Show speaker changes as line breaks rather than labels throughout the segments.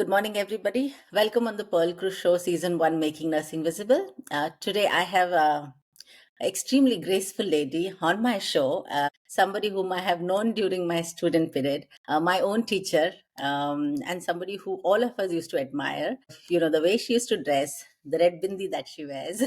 Good morning, everybody. Welcome on the Pearl Cruise Show, Season 1, Making Nursing Visible. Today, I have an extremely graceful lady on my show, somebody whom I have known during my student period, my own teacher, and somebody who all of us used to admire. You know, the way she used to dress, the red bindi that she wears,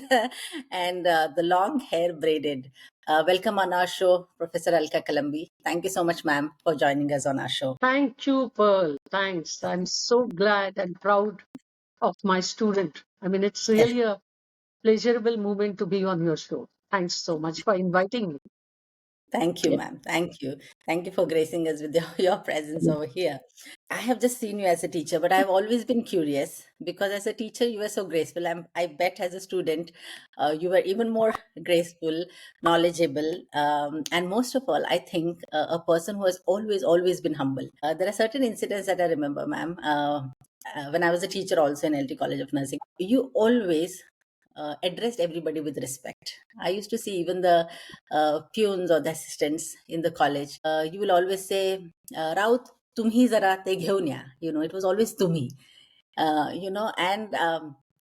and the long hair braided. Welcome on our show, Professor Alka Kalambi. Thank you so much, ma'am, for joining us on our show.
Thank you, Pearl. Thanks. I'm so glad and proud of my student. I mean, it's really a pleasurable moment to be on your show. Thanks so much for inviting me.
Thank you,
Yeah.
ma'am. Thank you. Thank you for gracing us with your presence over here. I have just seen you as a teacher, but I've always been curious because as a teacher, you were so graceful. I bet as a student, you were even more graceful, knowledgeable, and most of all, I think a person who has always been humble. There are certain incidents that I remember, ma'am. When I was a teacher also in LT College of Nursing, you always addressed everybody with respect. I used to see even the peons or the assistants in the college. You will always say, Raut, tumhi zara te gheun ya. You know, it was always tumhi. You know,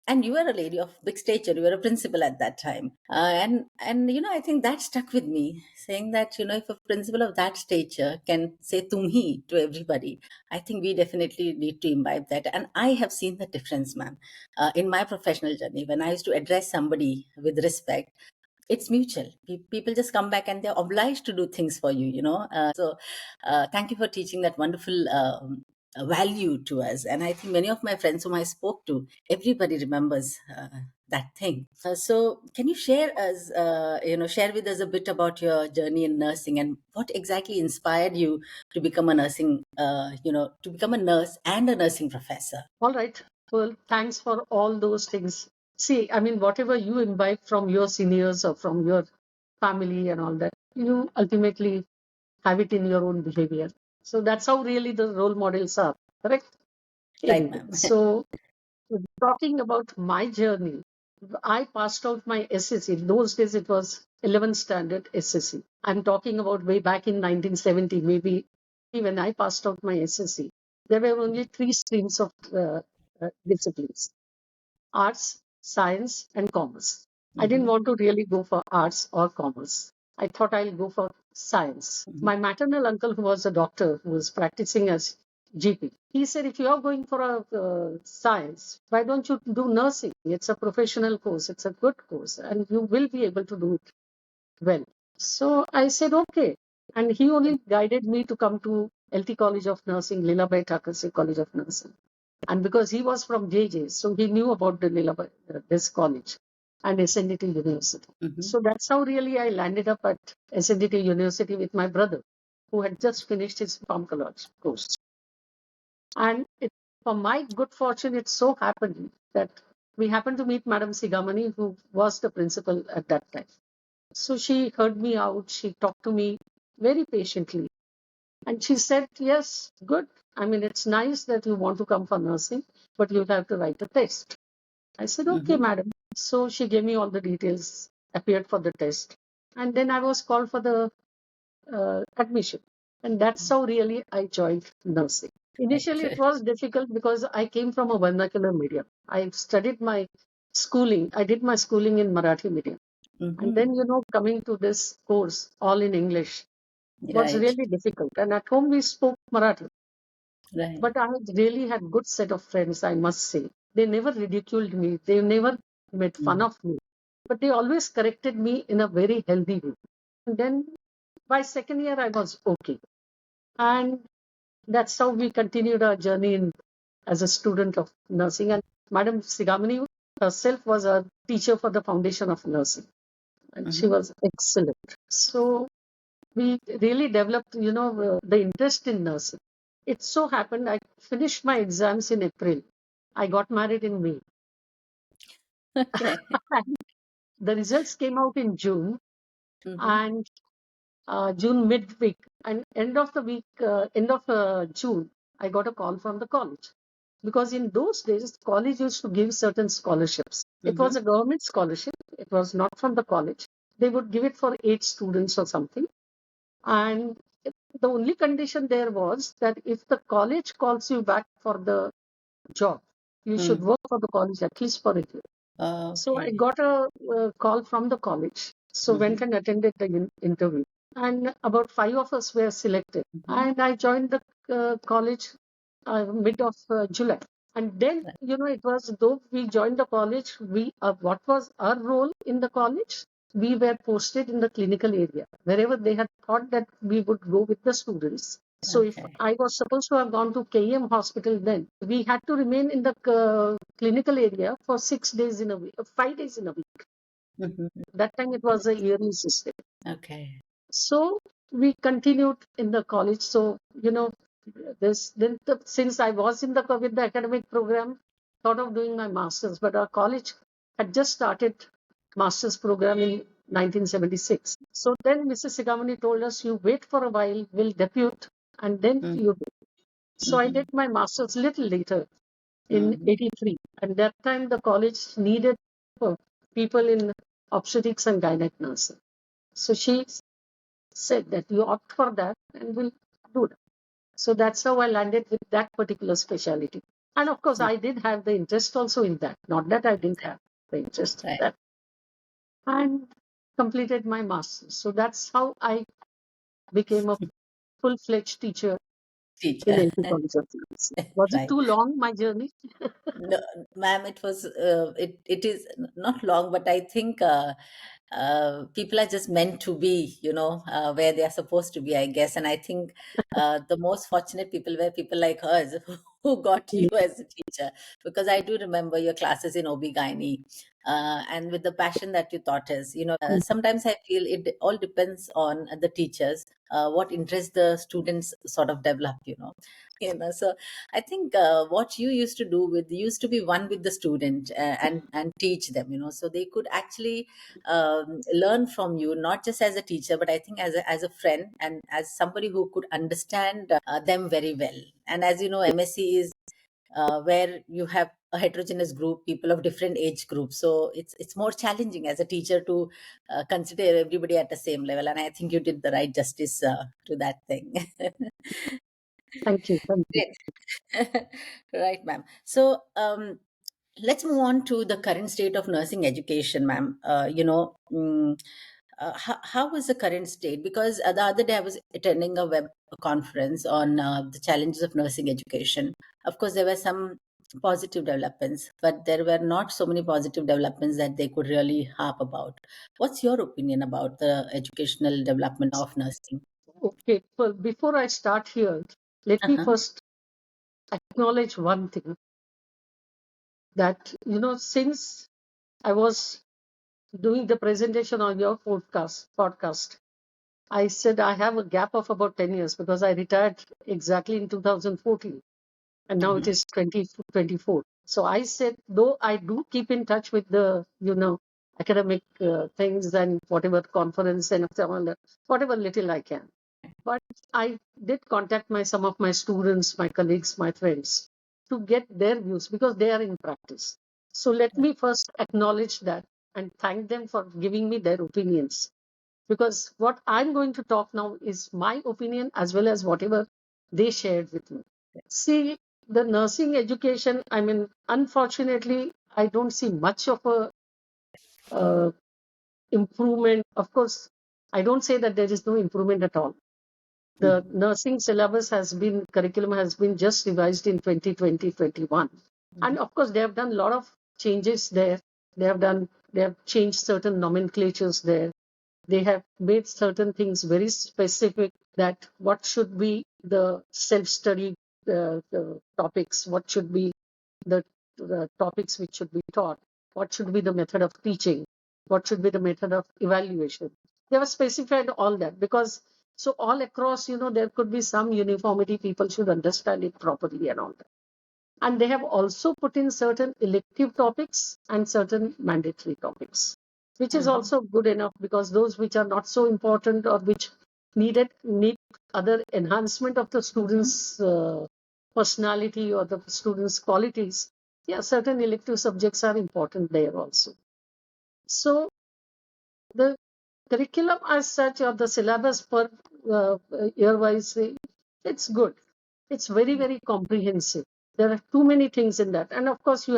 and you were a lady of big stature. You were a principal at that time, and you know, I think that stuck with me, saying that you know, if a principal of that stature can say "tumhi" to everybody, I think we definitely need to imbibe that. And I have seen the difference, ma'am, in my professional journey when I used to address somebody with respect. It's mutual. People just come back and they're obliged to do things for you, you know. Thank you for teaching that wonderful value to us. And I think many of my friends whom I spoke to, everybody remembers that thing. So, can you share with us a bit about your journey in nursing and what exactly inspired you to become a to become a nurse and a nursing professor?
All right. Well, thanks for all those things. See, I mean, whatever you imbibe from your seniors or from your family and all that, you ultimately have it in your own behavior. So that's how really the role models are, correct?
Right,
Anyway,
ma'am.
so talking about my journey, I passed out my SSC. In those days, it was 11th standard SSC. I'm talking about way back in 1970, maybe when I passed out my SSC. There were only three streams of disciplines: arts, science, and commerce. I didn't
Mhm,
want to really go for arts or commerce. I thought I'll go for science.
mhm,
My maternal uncle, who was a doctor, who was practicing as GP, he said, if you are going for a science, why don't you do nursing? It's a professional course, it's a good course, and you will be able to do it well. So I said, okay. And he only guided me to come to LT College of Nursing, Lilabai Thakase College of Nursing. And because he was from JJ, so he knew about the Lilabai, this college and SNDT University.
mhm.
So that's how really I landed up at SNDT University with my brother, who had just finished his pharmacology course. And for my good fortune, it so happened that we happened to meet Madam Sigamani, who was the principal at that time. So she heard me out. She talked to me very patiently. And she said, yes, good. I mean, it's nice that you want to come for nursing, but you have to write a test. I said, okay,
Mhm.
madam. So she gave me all the details, appeared for the test. And then I was called for the admission. And that's how really I joined nursing. Initially, it
Okay.
was difficult because I came from a vernacular medium. I studied my schooling. I did my schooling in Marathi medium. And
Mhm.
then, coming to this course, all in English, was
Right.
really difficult. And at home, we spoke Marathi.
Right.
But I really had good set of friends, I must say. They never ridiculed me. They never made fun
Mhm.
of me. But they always corrected me in a very healthy way. And then by second year, I was okay. And that's how we continued our journey as a student of nursing. And Madam Sigamani herself was a teacher for the Foundation of Nursing. And she
Mhm.
was excellent. So we really developed, the interest in nursing. It so happened I finished my exams in April. I got married in May.
Okay.
The results came out in June,
Mhm.
and June midweek, and end of June, I got a call from the college. Because in those days, college used to give certain scholarships. It was
Mhm.
a government scholarship. It was not from the college. They would give it for 8 students or something. And the only condition there was that if the college calls you back for the job. You should
Mm.
work for the college at least for a year. So I
Okay.
got a call from the college. So
Mm-hmm.
went and attended the interview. And about 5 of us were selected.
Mm-hmm.
And I joined the college mid of July. And then, it was though we joined the college, what was our role in the college? We were posted in the clinical area, wherever they had thought that we would go with the students. So if
Okay.
I was supposed to have gone to KM hospital then, we had to remain in the clinical area for 6 days in a week, 5 days in a week.
Mm-hmm.
That time it was a yearly system.
Okay.
So we continued in the college. So, since I was in the with the academic program, thought of doing my master's, but our college had just started master's program in 1976. So then Mrs. Sigamani told us, you wait for a while, we'll depute, and then you do. So I
Mm-hmm.
did my master's little later in
Mm-hmm.
83. And that time the college needed people in obstetrics and gynec nursing. So she said that you opt for that and we'll do that. So that's how I landed with that particular specialty. And of course, I did have the interest also in that. Not that I didn't have the interest in
Right.
that. And completed my master's. So that's how I became a full-fledged teacher in
Teacher.
NP College of Science. Was it
Right.
too long, my journey?
No, ma'am, it is not long, but I think people are just meant to be, where they are supposed to be, I guess. And I think the most fortunate people were people like us who got you as a teacher, because I do remember your classes in OB-GYN, and with the passion that you taught us. Sometimes I feel it all depends on the teachers, what interest the students sort of develop. So I think what you used to do with used to be one with the student, and teach them, so they could actually learn from you, not just as a teacher, but I think as a friend and as somebody who could understand them very well. And as you know, MSc is where you have a heterogeneous group, people of different age groups, so it's more challenging as a teacher to consider everybody at the same level. And I think you did the right justice to that thing.
Thank you. Thank you.
Great. Right, ma'am. So let's move on to the current state of nursing education, ma'am. How is the current state? Because the other day I was attending a web conference on the challenges of nursing education. Of course, there were some positive developments, but there were not so many positive developments that they could really harp about. What's your opinion about the educational development of nursing?
Okay, well, before I start here, let me
Uh-huh.
first acknowledge one thing that, since I was doing the presentation on your podcast, I said I have a gap of about 10 years because I retired exactly in 2014 and now it
Uh-huh.
is 2024. So I said, though I do keep in touch with the, academic things and whatever conference and whatever little I can. But I did contact some of my students, my colleagues, my friends to get their views because they are in practice. So let me first acknowledge that and thank them for giving me their opinions. Because what I'm going to talk now is my opinion as well as whatever they shared with me. See, the nursing education, I mean, unfortunately, I don't see much of a uh, improvement. Of course, I don't say that there is no improvement at all. The
Mhm.
nursing syllabus curriculum has been just revised in 2020-21. And
Mhm.
of course, they have done a lot of changes there. They have changed certain nomenclatures there. They have made certain things very specific that what should be the self-study the topics, what should be the topics which should be taught, what should be the method of teaching, what should be the method of evaluation. They have specified all that because so all across, there could be some uniformity. People should understand it properly and all that. And they have also put in certain elective topics and certain mandatory topics, which is
Uh-huh.
also good enough because those which are not so important or which need other enhancement of the
Mhm.
students' personality or the students' qualities. Yeah, certain elective subjects are important there also. So the curriculum as such or the syllabus per year wise, it's good. It's very, very comprehensive. There are too many things in that. And of course,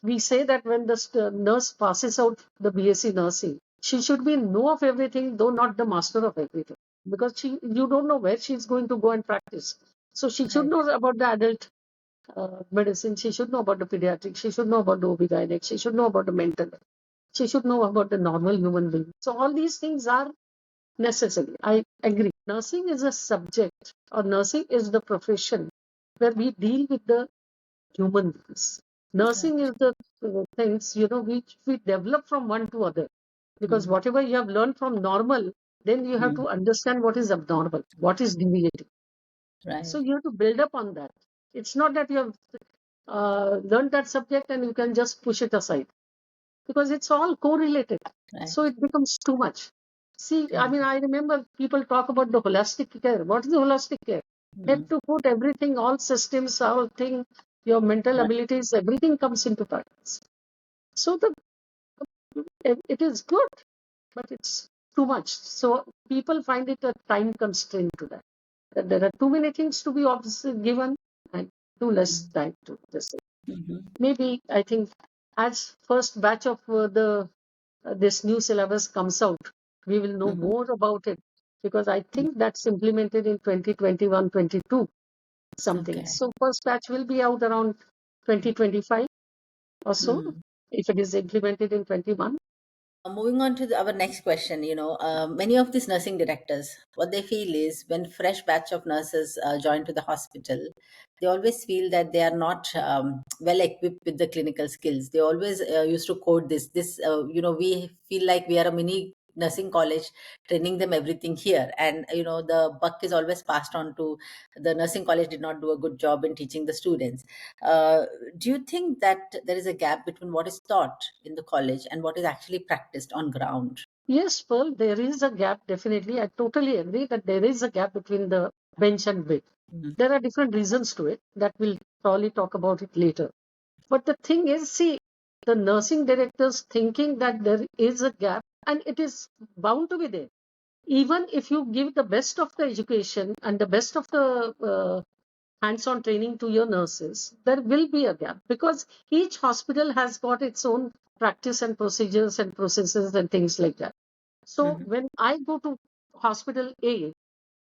we say that when the nurse passes out the BSc nursing, she should be know of everything, though not the master of everything, because you don't know where she's going to go and practice. So she should
Right.
know about the adult medicine. She should know about the pediatrics. She should know about the OB-GYN. She should know about the mental. She should know about the normal human being. So all these things are necessary. I agree. Nursing is a subject, or nursing is the profession where we deal with the human beings. Nursing
Right.
is the things, which we develop from one to other. Because
Mm.
whatever you have learned from normal, then you have
Mm.
to understand what is abnormal, what is deviating. So
Right.
you have to build up on that. It's not that you have learned that subject and you can just push it aside, because it's all correlated.
Right.
So it becomes too much. See, I
Correct.
mean, I remember people talk about the holistic care. What is the holistic care? Head
Mm.
to foot, everything, all systems, all thing, your mental
Right.
abilities, everything comes into practice. So it is good, but it's too much. So people find it a time constraint to that. That there are too many things to be given and too less
Mm.
time to this.
Mhm.
Maybe I think as first batch of the this new syllabus comes out, we will know
Mhm.
more about it, because I
Mm.
think that's implemented in 2021-22 something.
Okay.
So first batch will be out around 2025 or so,
Mm.
if it is implemented in 21.
Moving on to our next question, many of these nursing directors, what they feel is when fresh batch of nurses join to the hospital, they always feel that they are not well equipped with the clinical skills. They always used to quote we feel like we are a mini nursing college training them everything here, and the buck is always passed on to the nursing college did not do a good job in teaching the students. uh, do you think that there is a gap between what is taught in the college and what is actually practiced on ground?
Yes, Pearl, there is a gap, definitely. I totally agree that there is a gap between the bench and bed.
Mhm.
There are different reasons to it that we'll probably talk about it later. But the thing is, see, the nursing directors thinking that there is a gap, and it is bound to be there. Even if you give the best of the education and the best of the hands-on training to your nurses, there will be a gap, because each hospital has got its own practice and procedures and processes and things like that. So
Mhm.
when I go to hospital A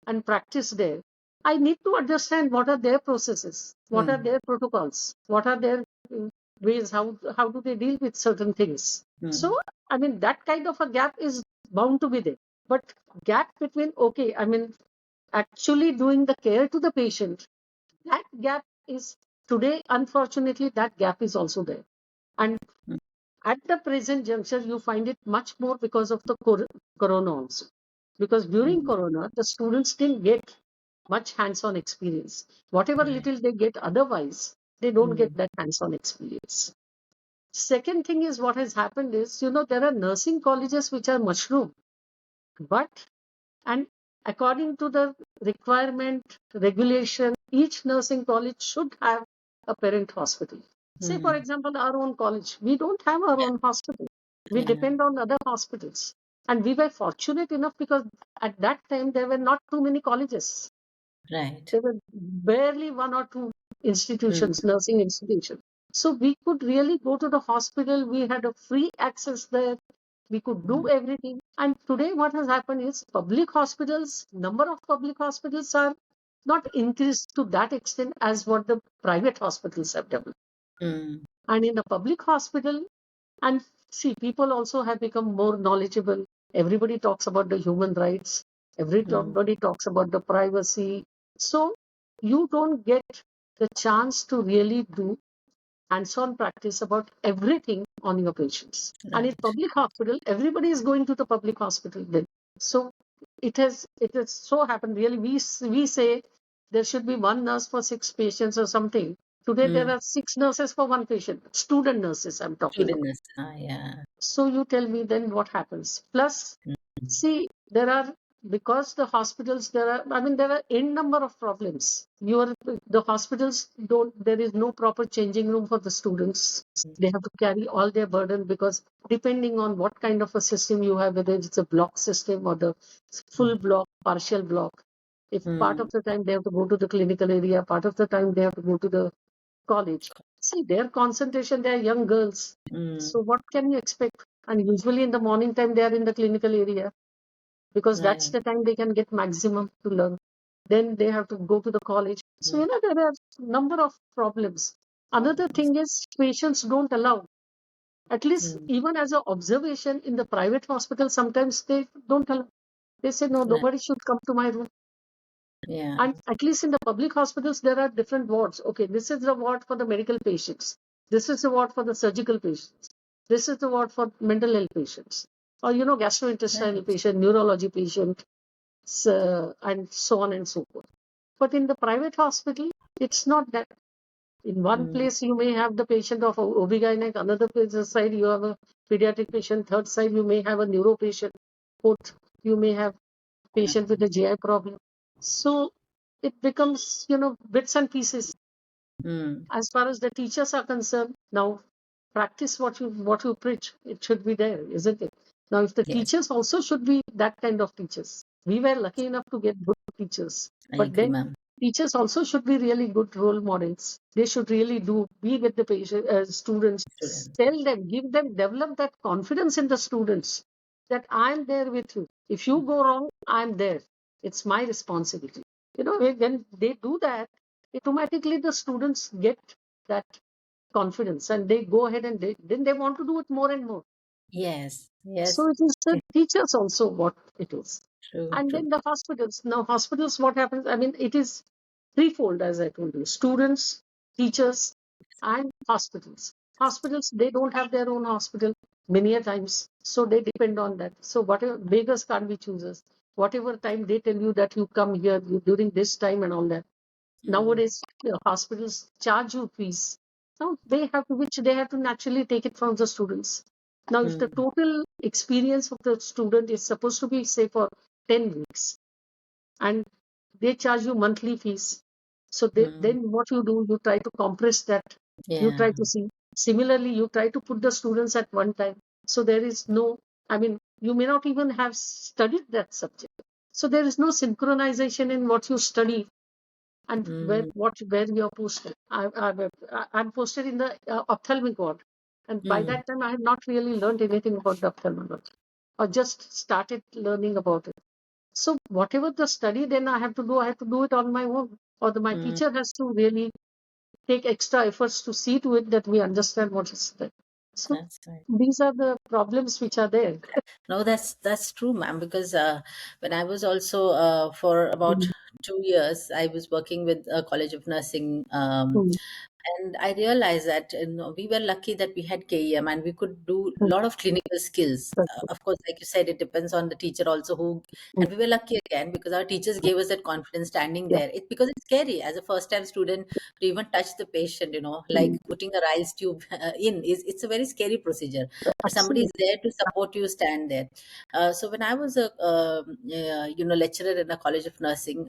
and practice there, I need to understand what are their processes, what are
Mm.
their protocols, what are their ways, how do they deal with certain things. So
Mm.
I mean, that kind of a gap is bound to be there. But gap between, okay, I mean, actually doing the care to the patient, that gap is today, unfortunately, that gap is also there. And
Mm.
at the present juncture, you find it much more because of the corona also. Because during
Mm.
corona, the students didn't get much hands-on experience. Whatever
Right.
little they get otherwise, they don't get
Mm.
that hands-on experience. Second thing is, what has happened is, there are nursing colleges which are mushroom, but and according to the requirement, regulation, each nursing college should have a parent hospital. Say, for
Mm.
example, our own college, we don't have our own hospital. We
Yeah.
depend on other hospitals. And we were fortunate enough because at that time there were not too many colleges.
Right.
There were barely one or two
Mm.
institutions, nursing institutions. So we could really go to the hospital. We had a free access there. We could
Mm.
do everything. And today what has happened is public hospitals, number of public hospitals are not increased to that extent as what the private hospitals have developed.
Mm.
And in a public hospital, and see, people also have become more knowledgeable. Everybody talks about the human rights.
Mm.
Everybody talks about the privacy. So you don't get the chance to really do hands-on practice about everything on your patients. And in
Right.
public hospital, everybody is going to the public hospital then. So it has so happened. Really, we say there should be one nurse for six patients or something. Today there
Mm.
are six nurses for one patient. Student nurses I'm talking about.
Student. Yeah.
So you tell me then what happens. Plus,
Mm.
see, because the hospitals, there are n number of problems. The hospitals there is no proper changing room for the students. They have to carry all their burden, because depending on what kind of a system you have, whether it's a block system or the full block, partial block, if part
Mm.
of the time they have to go to the clinical area, part of the time they have to go to the college. See, their concentration, they are young girls.
Mm.
So what can you expect? And usually in the morning time, they are in the clinical area because that's
Right.
the time they can get maximum to learn. Then they have to go to the college. So,
Mm.
there are number of problems. Another
Problems.
thing is patients don't allow, at least
Mm.
even as an observation in the private hospital, sometimes they don't allow. They say, no,
Right.
nobody should come to my room.
Yeah.
And at least in the public hospitals, there are different wards. Okay, this is the ward for the medical patients. This is the ward for the surgical patients. This is the ward for mental health patients. Or, gastrointestinal
Right.
patient, neurology patient, and so on and so forth. But in the private hospital, it's not that. In one
Mm.
place, you may have the patient of OB-GYN, another place side, you have a pediatric patient, third side, you may have a neuro patient, fourth, you may have patient with a GI problem. So it becomes, bits and pieces.
Mm.
As far as the teachers are concerned, now practice what you preach. It should be there, isn't it? Now, if the
Yes,
teachers also should be that kind of teachers, we were lucky enough to get good teachers,
I
but
agree,
then
ma'am.
teachers also should be really good role models. They should really be with the patient, students,
Students.
tell them, give them, develop that confidence in the students that I'm there with you. If you go wrong, I'm there. It's my responsibility. When they do that, automatically the students get that confidence and they go ahead and then they want to do it more and more.
Yes. Yes.
So it is the teachers also what it is.
True.
And
True.
then the hospitals. Now, hospitals, what happens? I mean, it is threefold, as I told you: students, teachers, and hospitals. Hospitals, they don't have their own hospital many a times. So they depend on that. So whatever beggars can't be choosers. Whatever time they tell you that you come here during this time and all that.
Mm.
Nowadays, hospitals charge you fees. Now which they have to naturally take it from the students. Now, if the
Mm.
total experience of the student is supposed to be, say, for 10 weeks, and they charge you monthly fees, so
Mm.
then what you do, you try to compress that. You
Yeah.
try to see. Similarly, you try to put the students at one time. So there is no, I mean, you may not even have studied that subject. So there is no synchronization in what you study and
Mm.
where you're posted. I'm posted in the ophthalmic ward, and by
Mm.
that time I had not really learned anything about the ophthalmology, or just started learning about it. So whatever the study, then I have to do it on my own, or my
Mm.
teacher has to really take extra efforts to see to it that we understand what is there. So
That's right.
these are the problems which are there.
No, that's true, ma'am. Because when I was also for about
Mm,
2 years, I was working with a College of Nursing.
mm,
And I realized that we were lucky that we had KEM and we could do a
mm,
lot of clinical skills.
that's
Of course, like you said, it depends on the teacher also who.
mm,
And we were lucky again because our teachers gave us that confidence standing
yeah,
there. Because it's scary as a first time student to even touch the patient.
mm,
Like putting a rice tube in is it's a very scary procedure. But somebody is
absolutely.
there to support you, stand there. So when I was a lecturer in a College of Nursing,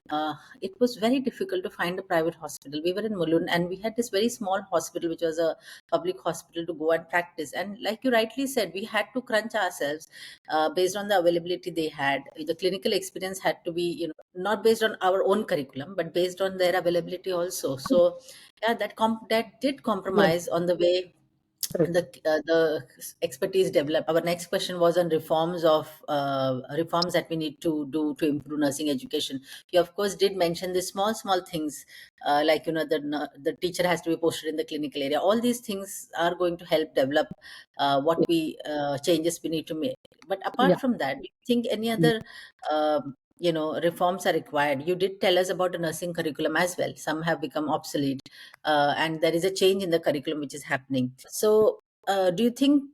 it was very difficult to find a private hospital. We were in Mulund and we had this very small hospital, which was a public hospital to go and practice. And like you rightly said, we had to crunch ourselves based on the availability they had. The clinical experience had to be, not based on our own curriculum, but based on their availability also. So yeah, that did
Yeah,
compromise on the way
correct.
the expertise developed. Our next question was on reforms that we need to do to improve nursing education. You of course did mention the small things, like the teacher has to be posted in the clinical area. All these things are going to help develop what
Yeah,
we changes we need to make. But
yeah.
apart from that, do you think any
Mm.
other reforms are required? You did tell us about the nursing curriculum as well. Some have become obsolete, and there is a change in the curriculum which is happening. So, do you think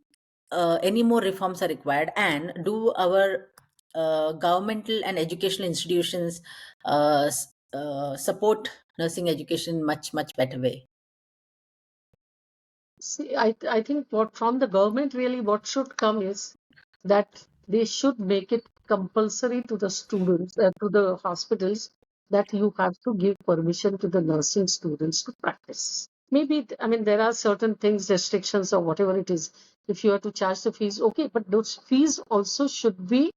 any more reforms are required? And do our governmental and educational institutions support nursing education in much better way?
See, I think what from the government really what should come is that they should make it compulsory to the students, to the hospitals, that you have to give permission to the nursing students to practice. Maybe, I mean, there are certain things, restrictions or whatever it is. If you have to charge the fees, okay, but those fees also should be,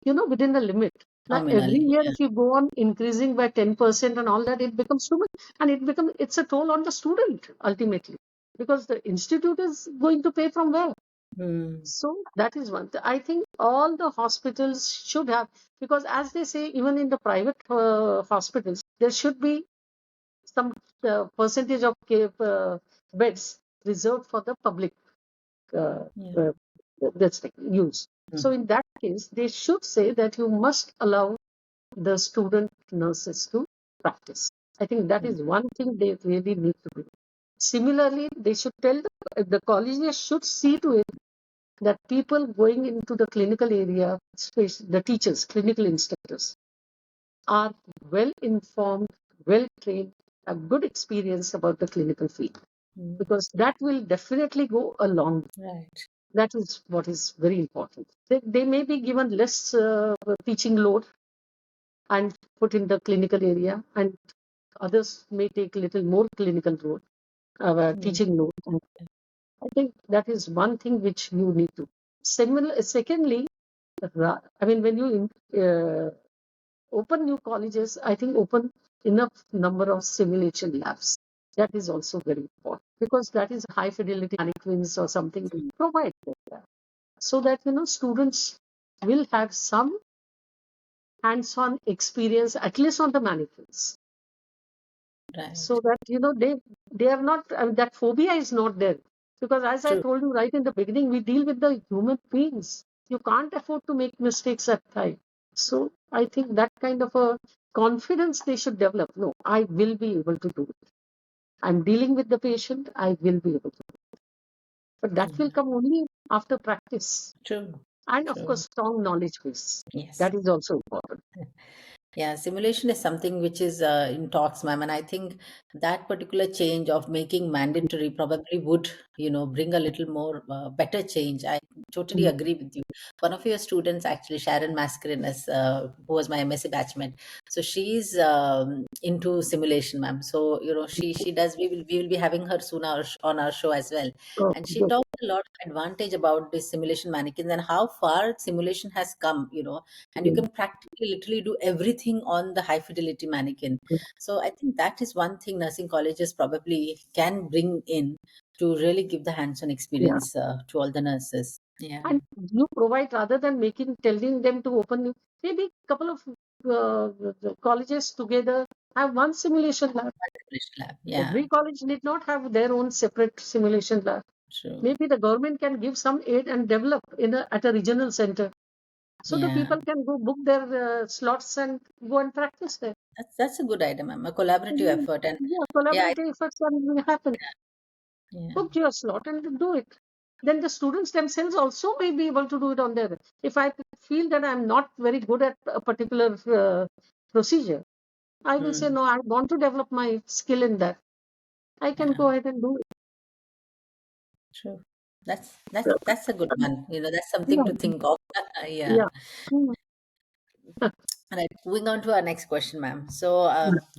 within the limit. Now, every
Nominally.
year,
Yeah.
if you go on increasing by 10% and all that, it becomes too much. And it's a toll on the student ultimately, because the institute is going to pay from where?
Mm.
So that is one. I think all the hospitals should have, because as they say, even in the private hospitals, there should be some percentage of beds reserved for the public uh,
Yeah.
uh, that's the use. So
Mm.
in that case, they should say that you must allow the student nurses to practice. I think that
Mm.
is one thing they really need to do. Similarly, they should tell the colleges should see to it that people going into the clinical area, especially the teachers, clinical instructors, are well informed, well trained, have good experience about the clinical field,
Mm.
because that will definitely go a long way.
Right.
That is what is very important. They may be given less teaching load and put in the clinical area, and others may take a little more clinical load,
Mm.
teaching load. And I think that is one thing which you need to. Secondly, I mean, when you open new colleges, I think open enough number of simulation labs. That is also very important, because that is high fidelity mannequins or something
Mm.
provide that, so that students will have some hands-on experience at least on the mannequins, so
Right.
that they are not, I mean, that phobia is not there, because as I
True.
told you right in the beginning, we deal with the human beings. You can't afford to make mistakes at time. So I think that kind of a confidence they should develop. No, I will be able to do it. I'm dealing with the patient, I will be able to. But that will
Yeah.
come only after practice,
True.
and of
True.
course strong knowledge base.
Yes.
That is also important.
Yeah, simulation is something which is in talks, ma'am, and I think that particular change of making mandatory probably would, bring a little more better change. I totally
Mm.
agree with you. One of your students, actually, Sharon Mascarenas, who was my MSc batchmate, so she's into simulation, ma'am. So she does. We will be having her soon on our show as well,
Oh,
and she
good.
talked a lot of advantage about this simulation mannequins and how far simulation has come. And you
Mm.
can practically literally do everything on the high fidelity mannequin. So I think that is one thing nursing colleges probably can bring in to really give the hands-on
Yeah.
experience to all the nurses. Yeah.
And you provide, rather than telling them to open, maybe couple of colleges together have one simulation lab.
Simulation lab. Yeah.
Every college need not have their own separate simulation lab.
True.
Maybe the government can give some aid and develop at a regional center, so the
Yeah.
people can go book their slots and go and practice there.
That's a good idea, ma'am. A collaborative
Mhm.
effort. And
Yeah,
yeah,
collaborative efforts can happen.
yeah.
Book your slot and do it. Then the students themselves also may be able to do it on their. If I feel that I'm not very good at a particular procedure, I will say,
Hmm.
no, I want to develop my skill in that. I can
Yeah.
go ahead and do it.
True. That's a good one. That's something
Yeah,
to think of. Yeah.
yeah. Mm.
All right, moving on to our next question, ma'am. So,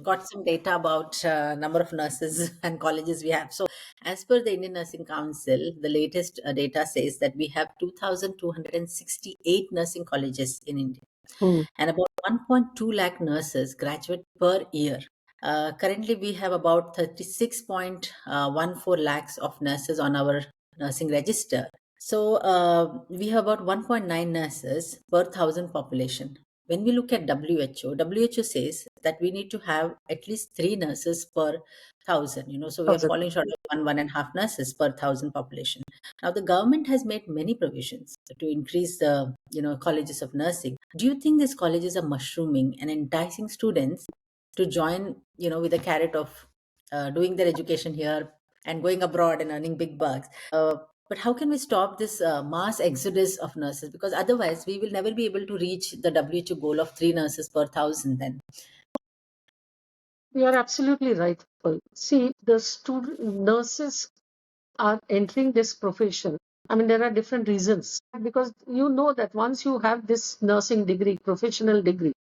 got some data about number of nurses and colleges we have. So, as per the Indian Nursing Council, the latest data says that we have 2,268 nursing colleges in India,
Mm.
and about 1.2 lakh nurses graduate per year. Currently, we have about 36.14 lakhs of nurses on our nursing register. So we have about 1.9 nurses per thousand population. When we look at WHO says that we need to have at least three nurses per thousand. So we are
Thousand.
falling short of 1.5 nurses per thousand population. Now the government has made many provisions to increase the colleges of nursing. Do you think these colleges are mushrooming and enticing students to join with a carrot of doing their education here and going abroad and earning big bucks? But how can we stop this mass exodus of nurses? Because otherwise, we will never be able to reach the WHO goal of three nurses per thousand. Then,
You are absolutely right. Paul. See, the student nurses are entering this profession. I mean, there are different reasons, because you know that once you have this nursing degree, professional degree,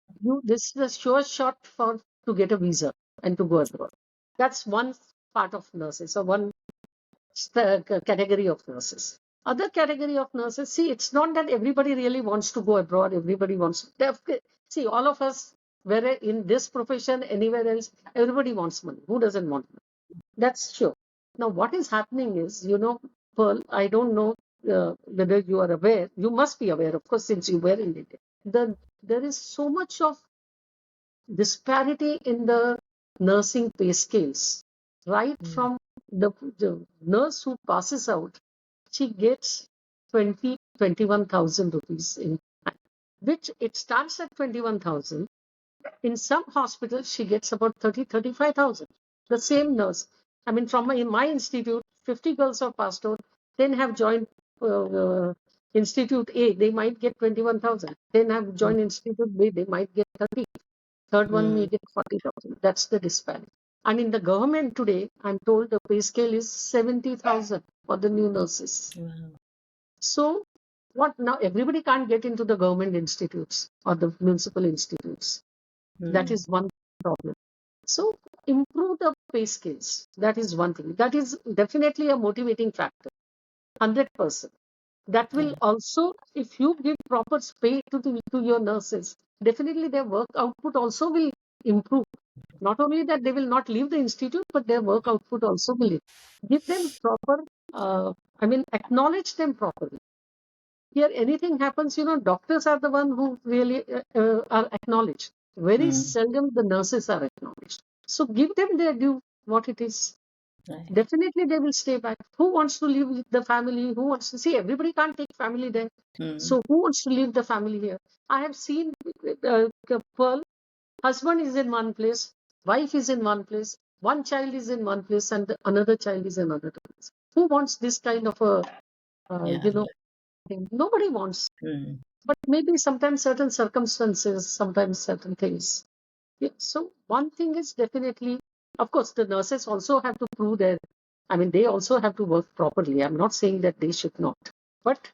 this is a sure shot for to get a visa and to go abroad. That's one part of nurses, or one category of nurses. Other category of nurses, see, it's not that everybody really wants to go abroad. Everybody wants. See, all of us, whether in this profession, anywhere else, everybody wants money. Who doesn't want money? That's sure. Now, what is happening is, Pearl, I don't know whether you are aware. You must be aware, of course, since you were in India. There is so much of disparity in the nursing pay scales, right
Mm.
from the nurse who passes out, she gets 21,000 rupees in hand, which it starts at 21,000. In some hospitals, she gets about 35,000. The same nurse. I mean, in my institute, 50 girls are passed out. 10 have joined Institute A, they might get 21,000. 10 have
Mm.
joined Institute B, they might get 30. Third one may
Mm.
get 40,000. That's the disparity. And in the government today, I'm told the pay scale is 70,000 for the new nurses.
Wow.
So what now? Everybody can't get into the government institutes or the municipal institutes. That
Mm.
is one problem. So improve the pay scales. That is one thing. That is definitely a motivating factor. 100%. That will
Yeah.
also, if you give proper pay to your nurses, definitely their work output also will improve. Not only that, they will not leave the institute, but their work output also will give them proper. Acknowledge them properly. Here, anything happens, doctors are the one who really are acknowledged. Very
Mm.
seldom the nurses are acknowledged. So give them their due, what it is.
Right.
Definitely they will stay back. Who wants to live with the family? Who wants to see? Everybody can't take family there.
Mm.
So who wants to leave the family here? I have seen Pearl, husband is in one place, wife is in one place, one child is in one place, and another child is in another place. Who wants this kind of a,
Yeah.
thing? Nobody wants.
Mm.
But maybe sometimes certain circumstances, sometimes certain things. Yeah. So one thing is definitely, of course, the nurses also have to prove their, they also have to work properly. I'm not saying that they should not, but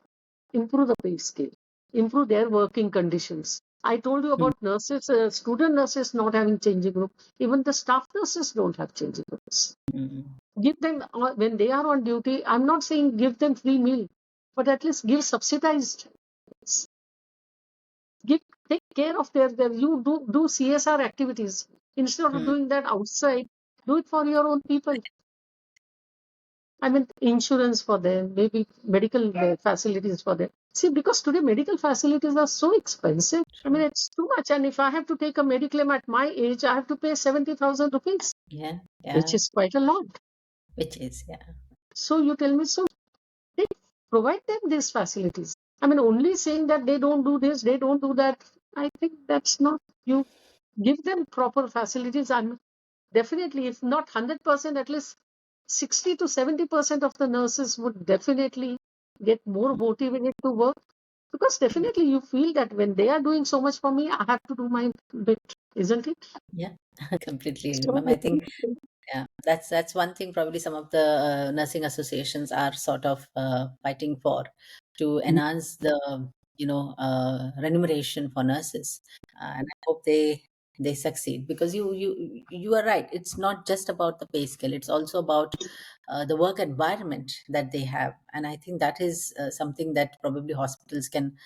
improve the pay scale, improve their working conditions. I told you
Mm.
about nurses, student nurses not having changing room. Even the staff nurses don't have changing rooms.
Mm.
Give them, when they are on duty, I'm not saying give them free meal, but at least give subsidized. Give Take care of their you do CSR activities instead of
Mm.
doing that outside. Do it for your own people. Insurance for them, maybe medical facilities for them. See, because today medical facilities are so expensive.
True.
It's too much. And if I have to take a mediclaim at my age, I have to pay 70,000 rupees,
Yeah.
which
Yeah.
is quite a lot.
Which is, yeah.
So you tell me, so they provide them these facilities. Only saying that they don't do this, they don't do that. I think that's not, you give them proper facilities, and definitely, if not 100%, at least 60 to 70% of the nurses would definitely get more motivated to work, because
Yeah.
definitely you feel that when they are doing so much for me, I have to do my bit, isn't it?
Yeah. Completely agree,
So
ma'am. I think, yeah, that's one thing probably some of the nursing associations are sort of fighting for, to enhance the remuneration for nurses, and I hope they succeed, because you are right. It's not just about the pay scale. It's also about the work environment that they have, and I think that is something that probably hospitals can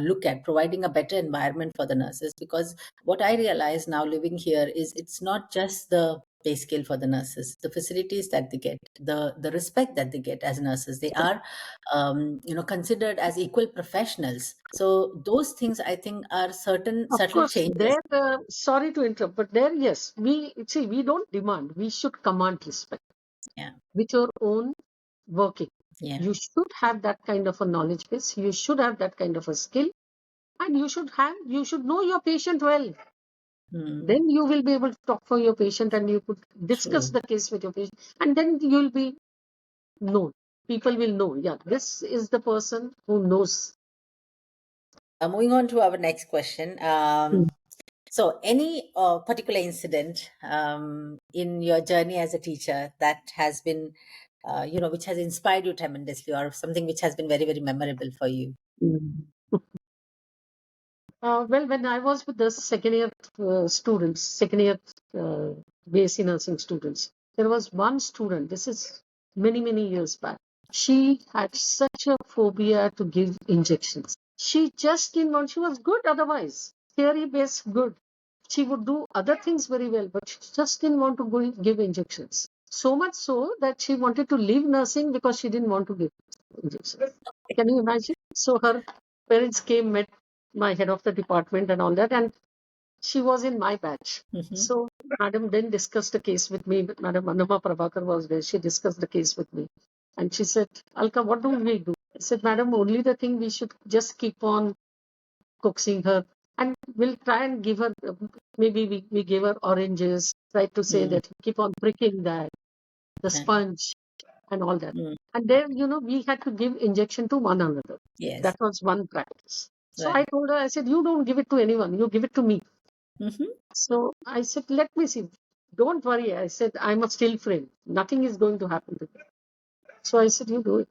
look at, providing a better environment for the nurses. Because what I realize now living here is it's not just the pay scale for the nurses, the facilities that they get, the respect that they get as nurses. They are considered as equal professionals. So those things, I think, are certain
of
subtle
course,
changes.
there, sorry to interrupt, but there, yes, we don't demand, we should command respect
Yeah.
with your own working.
Yeah.
You should have that kind of a knowledge base, you should have that kind of a skill, and you should know your patient well.
Hmm.
Then you will be able to talk for your patient, and you could discuss
True.
the case with your patient, and then you'll be known. People will know, yeah, this is the person who knows.
Moving on to our next question.
Mm.
So, any particular incident in your journey as a teacher that has been, which has inspired you tremendously, or something which has been very, very memorable for you?
Mm. Well, when I was with the second year BSc nursing students, there was one student, this is many, many years back. She had such a phobia to give injections. She just didn't want, she was good otherwise. theory based good. She would do other things very well, but she just didn't want to go give injections. So much so that she wanted to leave nursing because she didn't want to give injections. Can you imagine? So her parents came, met my head of the department and all that, and she was in my batch.
Mm-hmm.
So Madam then discussed the case with me. Madam Anuma Prabhakar was there. She discussed the case with me. And she said, Alka, what do we do? I said, Madam, only the thing we should just keep on coaxing her. And we'll try and give her, maybe we gave her oranges, try to say
Mm.
that keep on pricking that, the
Yeah.
sponge and all that.
Mm.
And there, we had to give injection to one another.
Yes.
That was one practice. So I
Right.
told her, I said, you don't give it to anyone, you give it to me.
Mm-hmm.
So I said, let me see. Don't worry. I said, I'm a still frame. Nothing is going to happen to me. So I said, you do it.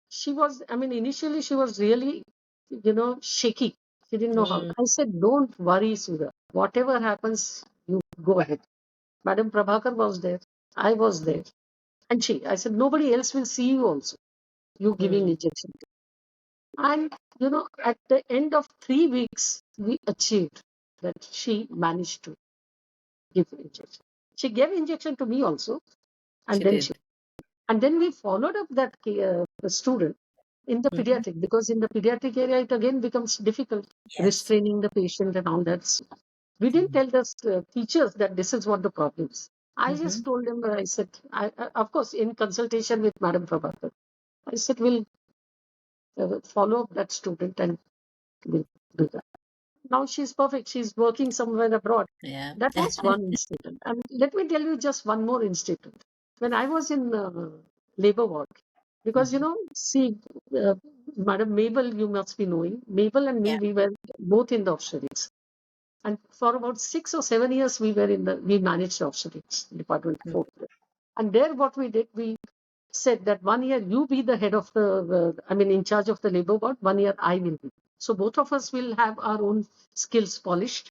She was, I mean, initially she was really, shaky. She didn't know how.
Mm.
I said, don't worry, Sudha. Whatever happens, you go ahead. Madam Prabhakar was there. I was
Mm.
there. And I said, nobody else will see you also. You giving
Mm.
injection. And, at the end of 3 weeks, we achieved that she managed to give injection. She gave injection to me also, and
She
then
did.
we followed up that student in the
Mm-hmm.
pediatric, because in the pediatric area it again becomes difficult
Yes.
restraining the patient and all that. So we didn't
Mm.
tell the teachers that this is what the problem is. I
Mm-hmm.
just told them that I said, of course, in consultation with Madam Prabhakar, I said we'll follow up that student and we'll do that. Now she's perfect. She's working somewhere abroad.
Yeah.
That was one incident. And let me tell you just one more incident. When I was in labor ward, because
Mm-hmm.
see, Madam Mabel, you must be knowing, Mabel and me,
Yeah.
we were both in the obstetrics. And for about 6 or 7 years, we managed the obstetrics department.
Mm.
And there, what we did, we said that 1 year you be the head of in charge of the labor ward, 1 year I will be. So both of us will have our own skills polished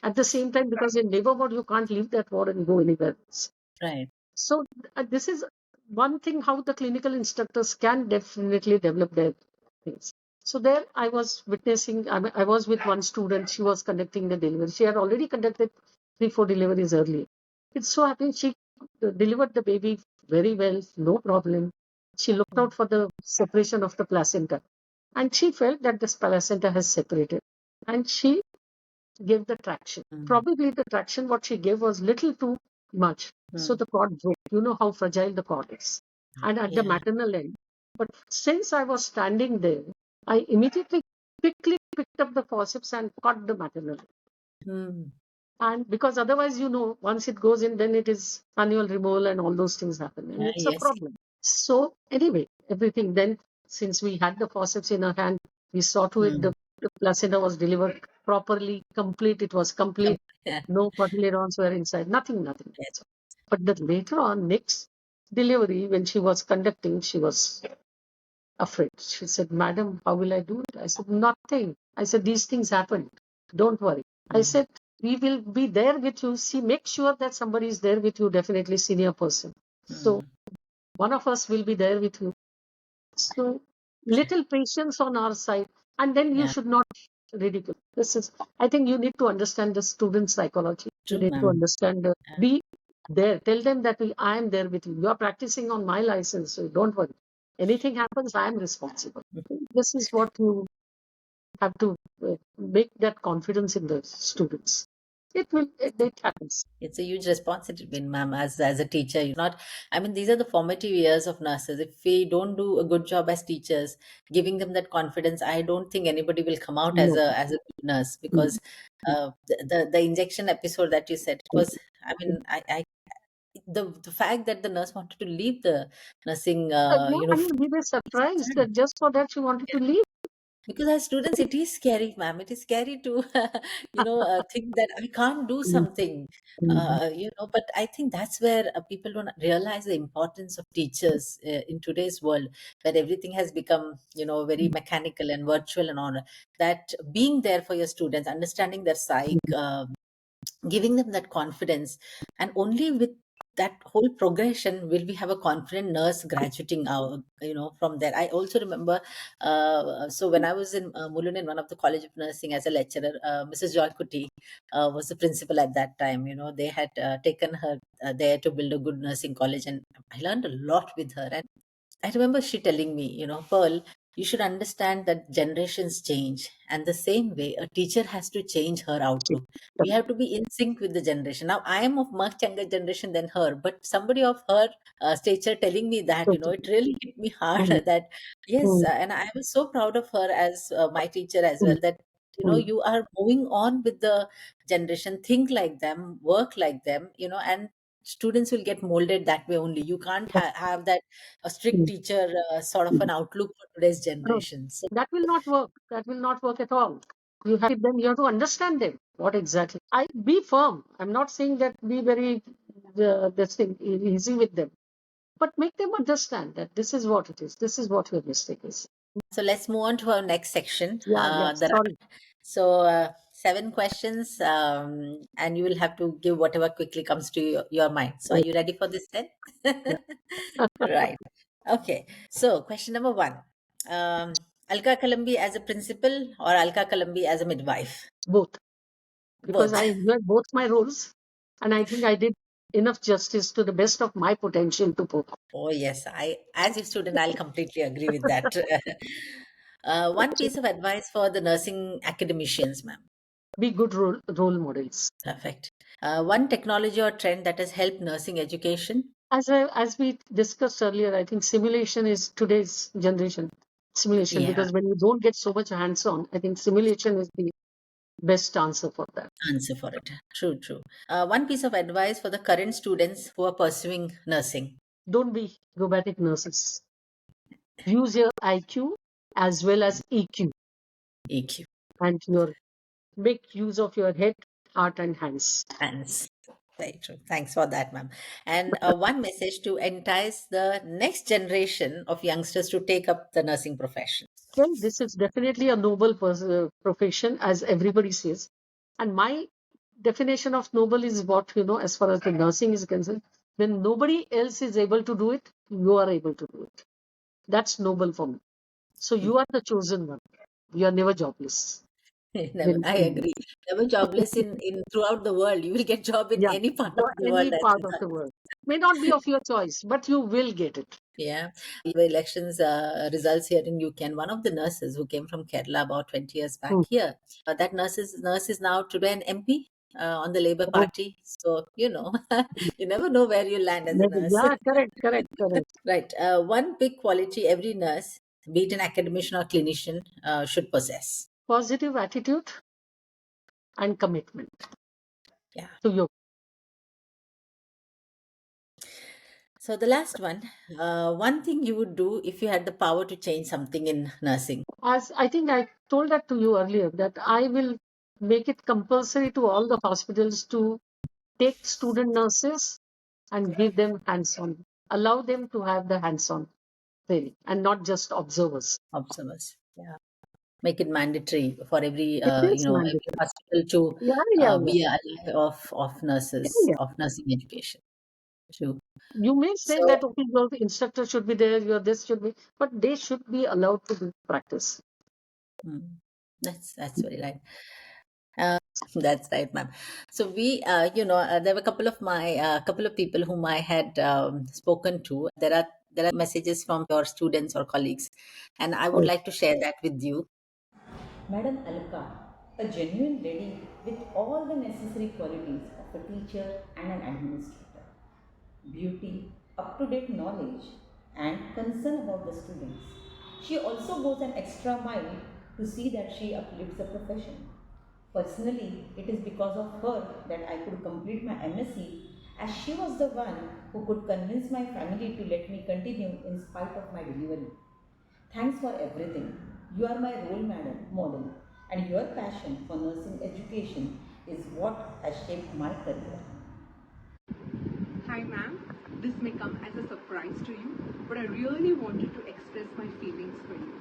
at the same time, because in labor ward, you can't leave that ward and go anywhere else.
Right.
So this is one thing how the clinical instructors can definitely develop their things. So there I was witnessing, I was with one student, she was conducting the delivery. She had already conducted 3, 4 deliveries earlier. It so happened she delivered the baby very well, no problem. She looked
Mm.
out for the separation of the placenta, and she felt that this placenta has separated, and she gave the traction.
Mm.
Probably the traction what she gave was little too much. So
Mm.
the cord broke. You know how fragile the cord is. And at the
Yeah.
maternal end. But since I was standing there, I immediately quickly picked up the forceps and cut the maternal end.
Mm.
And because otherwise, once it goes in, then it is annual removal and all those things happen. And it's a
Yes.
problem. So anyway, everything then, since we had the forceps in our hand, we saw to it
Mm.
the placenta was delivered properly, complete. It was complete.
Yeah.
No cotyledons were inside. Nothing.
Yes.
But then later on, next delivery, when she was conducting, she was afraid. She said, Madam, how will I do it? I said, nothing. I said, these things happen. Don't worry. I
Mm.
said, we will be there with you. See, make sure that somebody is there with you, definitely senior person. So
Mm.
one of us will be there with you. So little patience on our side, and then you
Yeah.
should not ridicule. I think you need to understand the student psychology. You
True,
need to
ma'am.
understand, be there. Tell them that I am there with you. You are practicing on my license, so don't worry. Anything happens, I am responsible. This is what you have to make that confidence in the students. It happens.
It's a huge responsibility, ma'am, as a teacher. Not, I mean, these are the formative years of nurses. If we don't do a good job as teachers, giving them that confidence, I don't think anybody will come out as
No.
a good nurse,
Mm.
because the injection episode that you said, it was, I mean, the fact that the nurse wanted to leave the nursing,
Yeah, I mean, we were surprised that just for that she wanted to leave.
because as students it is scary, ma'am. It is scary to think that I can't do
Mm.
something,
Mm.
but I think that's where people don't realize the importance of teachers in today's world, where everything has become very mechanical and virtual and all that. Being there for your students, understanding their psyche, giving them that confidence, and only with that whole progression, will we have a confident nurse graduating out, from there? I also remember, so when I was in Mulund in one of the College of Nursing as a lecturer, Mrs. Joy Kuti was the principal at that time. They had taken her there to build a good nursing college, and I learned a lot with her. And I remember she telling me, Pearl, you should understand that generations change. And the same way, a teacher has to change her outlook. We have to be in sync with the generation. Now, I am of much younger generation than her, but somebody of her stature telling me that, it really hit me hard
Mm,
that, yes,
mm,
and I was so proud of her as my teacher as
mm,
well, that,
mm.
you are moving on with the generation, think like them, work like them, and students will get molded that way only. You can't have that a strict
Mm,
teacher sort of
mm.
an outlook for today's
No,
generation. So,
that will not work. That will not work at all. You have them. You have to understand them. What exactly? I be firm. I'm not saying that be very this thing easy with them, but make them understand that this is what it is. This is what your mistake is.
let's move on to our next section.
Yeah, yeah. Sorry.
Seven questions, and you will have to give whatever quickly comes to your mind. So, are
Uh,
you ready for this then?
yeah.
Right. Okay. So, question number one. Alka Kalambi as a principal or Alka Kalambi as a midwife?
Both, because
Both.
I enjoyed both my roles, and I think I did enough justice to the best of my potential to both.
Oh, yes. As a student, I'll completely agree with that. One piece of advice for the nursing academicians, ma'am.
Be good role models.
Perfect. One technology or trend that has helped nursing education.
As we discussed earlier, I think simulation is today's generation simulation,
Yeah,
because when you don't get so much hands-on, I think simulation is the best answer for that.
answer for it. True, true. One piece of advice for the current students who are pursuing nursing.
Don't be robotic nurses. Use your IQ as well as EQ,
EQ.
and your make use of your head, heart, and hands.
Hands. Very true. Thanks for that, ma'am. And one message to entice the next generation of youngsters to take up the nursing profession.
Well, this is definitely a noble profession, as everybody says. And my definition of noble is what, as far as the nursing is concerned, when nobody else is able to do it, you are able to do it. That's noble for me. So you are the chosen one. You are never jobless.
Never,
Very
I
truly.
agree. Never jobless in throughout the world. You will get job in
Yeah.
any part of
Or
the world.
any part of the world. May not be of your choice, but you will get it.
Yeah. The elections results here in UK, and one of the nurses who came from Kerala about 20 years back
Hmm.
here, that nurse is now today an MP on the Labour
Oh,
Party. So, you never know where you land as a
maybe.
nurse.
Yeah, correct, correct, correct.
Right. One big quality every nurse, be it an academician or clinician, should possess.
Positive attitude and commitment
Yeah.
to your.
So the last one, one thing you would do if you had the power to change something in nursing.
As I think I told that to you earlier, that I will make it compulsory to all the hospitals to take student nurses and give them hands-on, allow them to have the hands-on training and not just observers.
Observers. Yeah. Make it mandatory for every
It is
every
mandatory.
hospital to
Yeah, yeah, yeah.
be an ally of
Yeah,
nurses
yeah.
of nursing education. True.
You may say
So
that okay, your instructor should be there, your this should be, but they should be allowed to do practice.
mm, that's very right. Uh, that's right, ma'am. So there were a couple of people whom I had spoken to. There are messages from your students or colleagues, and I would
Oh,
like to share that with you.
Madam Alka, a genuine lady with all the necessary qualities of a teacher and an administrator. Beauty, up to date knowledge, and concern about the students. She also goes an extra mile to see that she uplifts the profession. Personally, it is because of her that I could complete my MSc, as she was the one who could convince my family to let me continue in spite of my delivery. Thanks for everything. You are my model, and your passion for nursing education is what has shaped my career.
Hi, ma'am. This may come as a surprise to you, but I really wanted to express my feelings for you.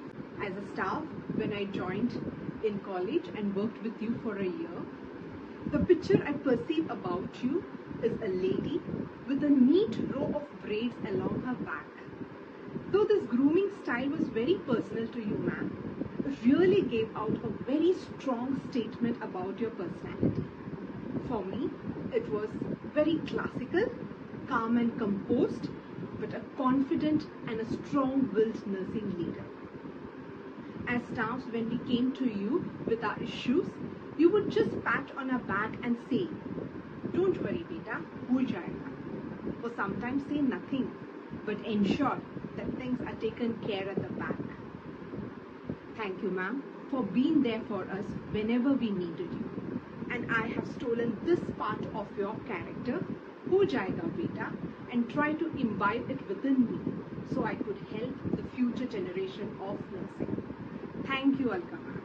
As a staff, when I joined in college and worked with you for a year, the picture I perceive about you is a lady with a neat row of braids along her back. Though this grooming style was very personal to you, ma'am, it really gave out a very strong statement about your personality. For me, it was very classical, calm and composed, but a confident and a strong-willed nursing leader. As staffs, when we came to you with our issues, you would just pat on our back and say, "Don't worry, beta, ho jayega." Or sometimes say nothing, but ensure that things are taken care at the back. Thank you, ma'am, for being there for us whenever we needed you. And I have stolen this part of your character, ho jayega beta, and try to imbibe it within me so I could help the future generation of nursing. Thank you, Alka ma'am.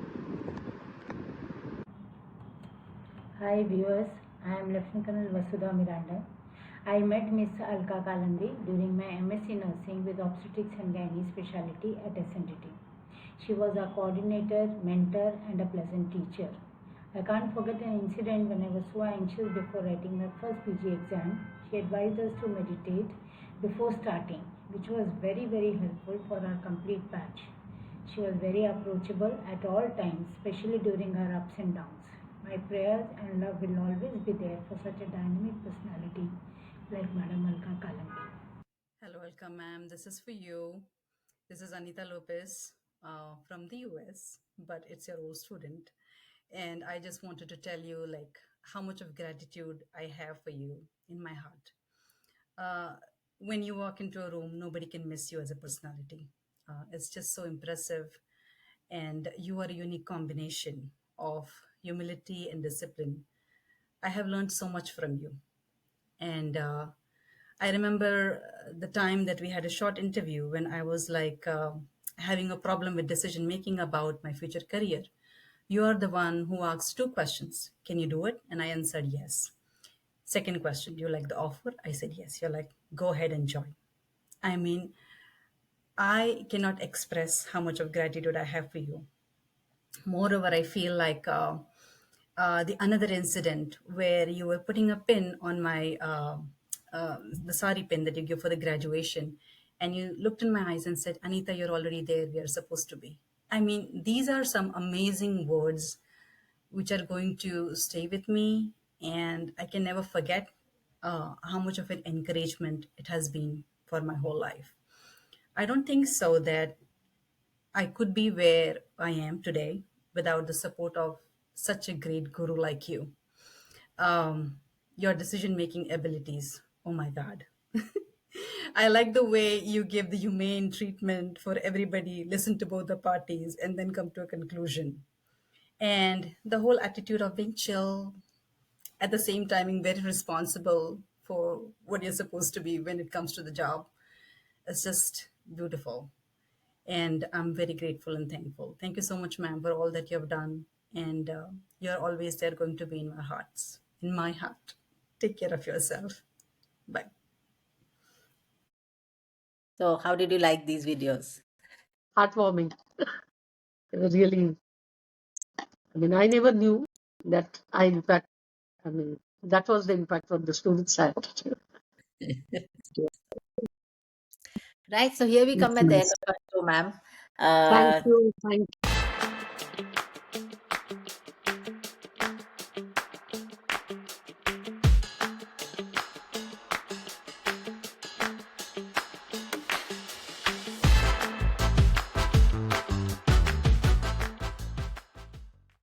Hi viewers, I am Lieutenant Colonel Vasudha Miranda. I met Miss Alka Kalambi during my MSc Nursing with Obstetrics and Gynae specialty at SNDT. She was a coordinator, mentor and a pleasant teacher. I can't forget an incident when I was so anxious before writing my first PG exam. She advised us to meditate before starting, which was very helpful for our complete batch. She was very approachable at all times, especially during her ups and downs. My prayers and love will always be there for such a dynamic personality like Madam Alka Kalambi.
Hello, welcome, ma'am. This is for you. This is Anita Lopez from the US, but it's your old student. And I just wanted to tell you, like, how much of gratitude I have for you in my heart. Uh, when you walk into a room, nobody can miss you as a personality. It's just so impressive. And you are a unique combination of humility and discipline. I have learned so much from you. And I remember the time that we had a short interview when I was like having a problem with decision making about my future career. You are the one who asked two questions. Can you do it? And I answered yes. Second question, do you like the offer? I said yes. You're like, go ahead and join. I mean, I cannot express how much of gratitude I have for you. Moreover, I feel like the another incident where you were putting a pin on my the sari pin that you give for the graduation, and you looked in my eyes and said, "Anita, you're already there. We are supposed to be." I mean, these are some amazing words which are going to stay with me, and I can never forget how much of an encouragement it has been for my whole life. I don't think so that I could be where I am today without the support of such a great guru like you. Um, your decision making abilities, oh my God. I like the way you give the humane treatment for everybody, listen to both the parties, and then come to a conclusion. And the whole attitude of being chill, at the same time, being very responsible for what you're supposed to be when it comes to the job. It's just beautiful. And I'm very grateful and thankful. Thank you so much, ma'am, for all that you have done. And you're always there, going to be in our hearts, in my heart. Take care of yourself. Bye.
So, how did you like these videos?
Heartwarming. They were really, I mean, I never knew that I mean, that was the impact from the students' side.
Right. So, here we
It's
come at the end
nice.
of our show, ma'am.
Thank you. Thank